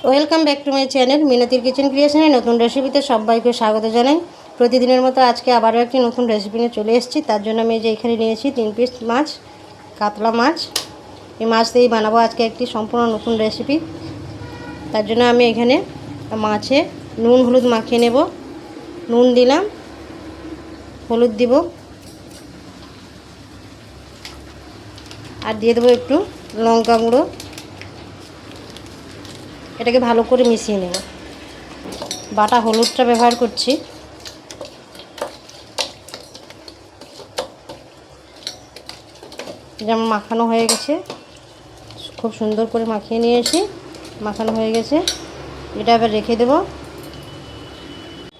Welcome back to my channel মিনতির kitchen ক্রিয়েশনে নতুন রেসিপিতে সবাইকে স্বাগত জানাই। প্রতিদিনের মতো আজকে আবারও একটি নতুন রেসিপি নিয়ে চলে এসেছি। তার জন্য আমি যে এখানে নিয়েছি 3 পিস মাছ, কাতলা মাছ। এই মাছ দিয়েই বানাবো আজকে একটি সম্পূর্ণ নতুন রেসিপি। তার জন্য আমি এখানে মাছে নুন হলুদ মাখিয়ে নেব। নুন দিলাম, হলুদ দিব, আর দিয়ে দেবো একটু লঙ্কা গুঁড়ো। এটাকে ভালো করে মিশিয়ে নেব। বাটা হলুদটা ব্যবহার করছি। যেমন মাখানো হয়ে গেছে, খুব সুন্দর করে মাখিয়ে নিয়েছি। মাখানো হয়ে গেছে, এটা এবার রেখে দেব।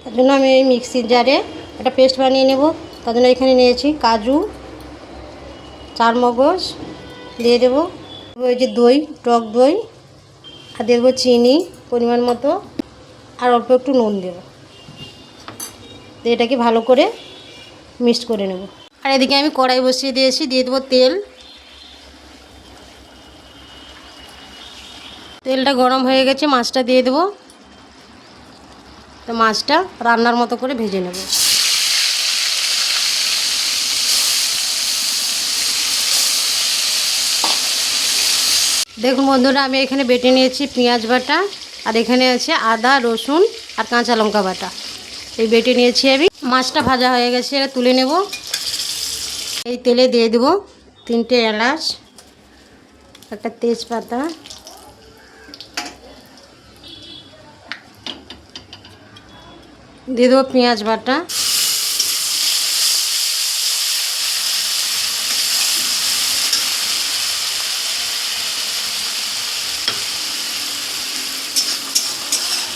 তার জন্য আমি এই মিক্সির জারে একটা পেস্ট বানিয়ে নেব। তার জন্য এখানে নিয়েছি কাজু, চারমগজ দিয়ে দেবো। ওই যে দই, টক দই, আর দেবো চিনি পরিমাণ মতো, আর অল্প একটু নুন দেবো। এটাকে ভালো করে মিক্সড করে নেব। আর এদিকে আমি কড়াই বসিয়ে দিয়েছি, দিয়ে দেবো তেল। তেলটা গরম হয়ে গেছে, মাছটা দিয়ে দেবো। তো মাছটা রান্নার মতো করে ভেজে নেব। দেখুন বন্ধুরা, আমি এখানে বেটে নিয়েছি পেঁয়াজ বাটা, আর এখানে আছে আদা রসুন আর কাঁচা লঙ্কা বাটা। এই বেটে নিয়েছি আমি। মাছটা ভাজা হয়ে গেছে, এটা তুলে নেব। এই তেলে দিয়ে দেবো 3টে এলাচ, একটা তেজপাতা, দিয়ে দেবো পেঁয়াজ বাটা,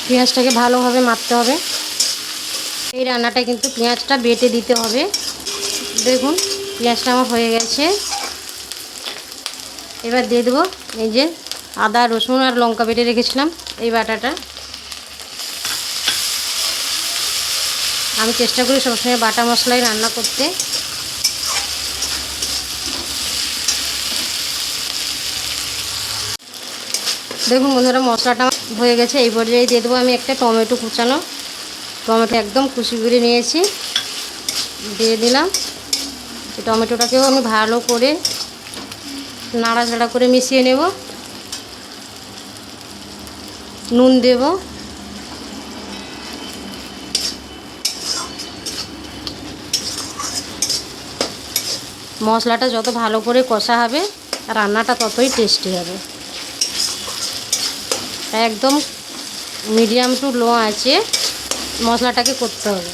পেঁয়াজটাকে ভালোভাবে মাখতে হবে। এই রান্নাটা কিন্তু পেঁয়াজটা বেটে দিতে হবে। দেখুন পেঁয়াজটা আমার হয়ে গেছে। এবার দিয়ে দেবো এই যে আদা রসুন আর লঙ্কা বেটে রেখেছিলাম, এই বাটাটা। আমি চেষ্টা করি সবসময় বাটা মশলাই রান্না করতে। দেখুন বন্ধুরা, মশলাটা হয়ে গেছে। এই পর্যায়ে দিয়ে দেবো আমি একটা টমেটো কুচানো। টমেটো একদম কুচি করে নিয়েছি, দিয়ে দিলাম। এই টমেটোটাকেও আমি ভালো করে নাড়াচাড়া করে মিশিয়ে নেব। নুন দেব, মশলাটা যত ভালো করে কষা হবে রান্নাটা ততই টেস্টি হবে। একদম মিডিয়াম টু লো আঁচে মশলাটাকে করতে হবে।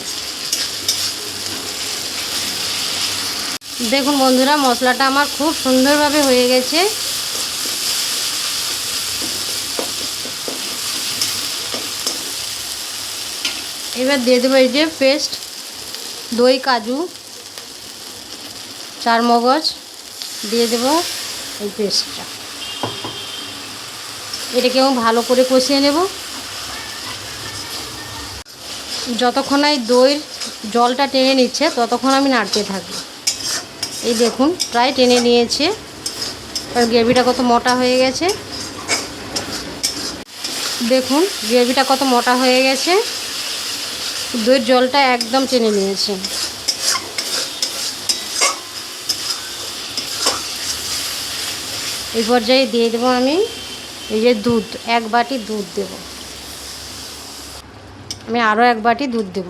দেখুন বন্ধুরা, মশলাটা আমার খুব সুন্দরভাবে হয়ে গেছে। এবার দিয়ে দেবো এই যে পেস্ট, দই, কাজু, চারমগজ দিয়ে দেবো এই পেস্টটা। এটাকেও ভালো করে কষিয়ে নেব। যতক্ষণ এই দইয়ের জলটা টেনে নিচ্ছে ততক্ষণ আমি নাড়তে থাকি। এই দেখুন প্রায় টেনে নিয়েছে, আর গ্রেভিটা কত মোটা হয়ে গেছে। দেখুন গ্রেভিটা কত মোটা হয়ে গেছে, দইয়ের জলটা একদম টেনে নিয়েছে। এই পর্যায়ে দিয়ে দেবো আমি এই যে দুধ, 1 বাটি দুধ দেব। আমি আরও 1 বাটি দুধ দেব।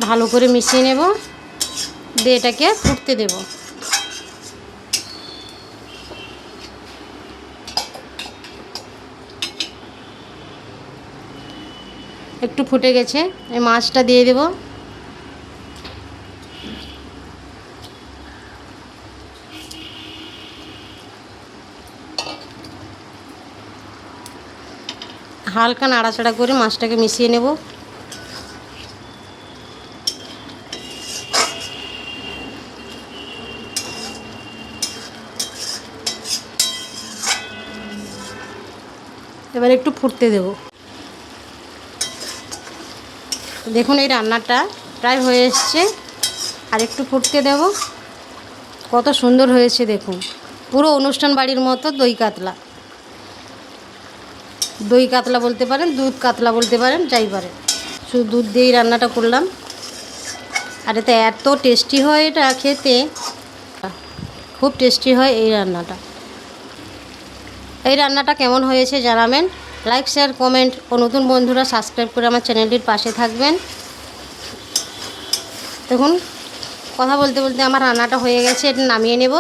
ভালো করে মিশিয়ে নেব, দিয়ে এটাকে ফুটতে দেব। একটু ফুটে গেছে, এই মাছটা দিয়ে দেব। হালকা নাড়াচাড়া করে মাছটাকে মিশিয়ে নেব। এবার একটু ফুটতে দেব। দেখুন এই রান্নাটা প্রায় হয়ে এসছে, আর একটু ফুটতে দেব। কত সুন্দর হয়েছে দেখুন, পুরো অনুষ্ঠান বাড়ির মতো দই কাতলা। দই কাতলা বলতে পারেন, দুধ কাতলা বলতে পারেন, যাই পারেন। শুধু দুধ দিয়েই রান্নাটা করলাম, আর এতে এত টেস্টি হয়, এটা খেতে খুব টেস্টি হয় এই রান্নাটা। এই রান্নাটা কেমন হয়েছে জানাবেন। লাইক, শেয়ার, কমেন্ট ও নতুন বন্ধুরা সাবস্ক্রাইব করে আমার চ্যানেলটির পাশে থাকবেন। দেখুন কথা বলতে বলতে আমার রান্নাটা হয়ে গেছে, এটা নামিয়ে নেব।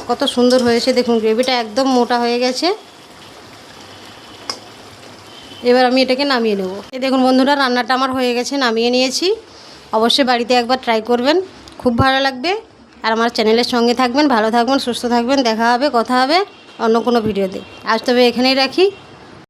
কত সুন্দর হয়েছে দেখুন, গ্রেভিটা একদম মোটা হয়ে গেছে। এবার আমি এটাকে নামিয়ে নেব। এই দেখুন বন্ধুরা, রান্নাটা আমার হয়ে গেছে, নামিয়ে নিয়েছি। অবশ্যই বাড়িতে একবার ট্রাই করবেন, খুব ভালো লাগবে। আর আমার চ্যানেলের সঙ্গে থাকবেন, ভালো থাকবেন, সুস্থ থাকবেন। দেখা হবে, কথা হবে অন্য কোনো ভিডিওতে। আজ তবে এখানেই রাখি।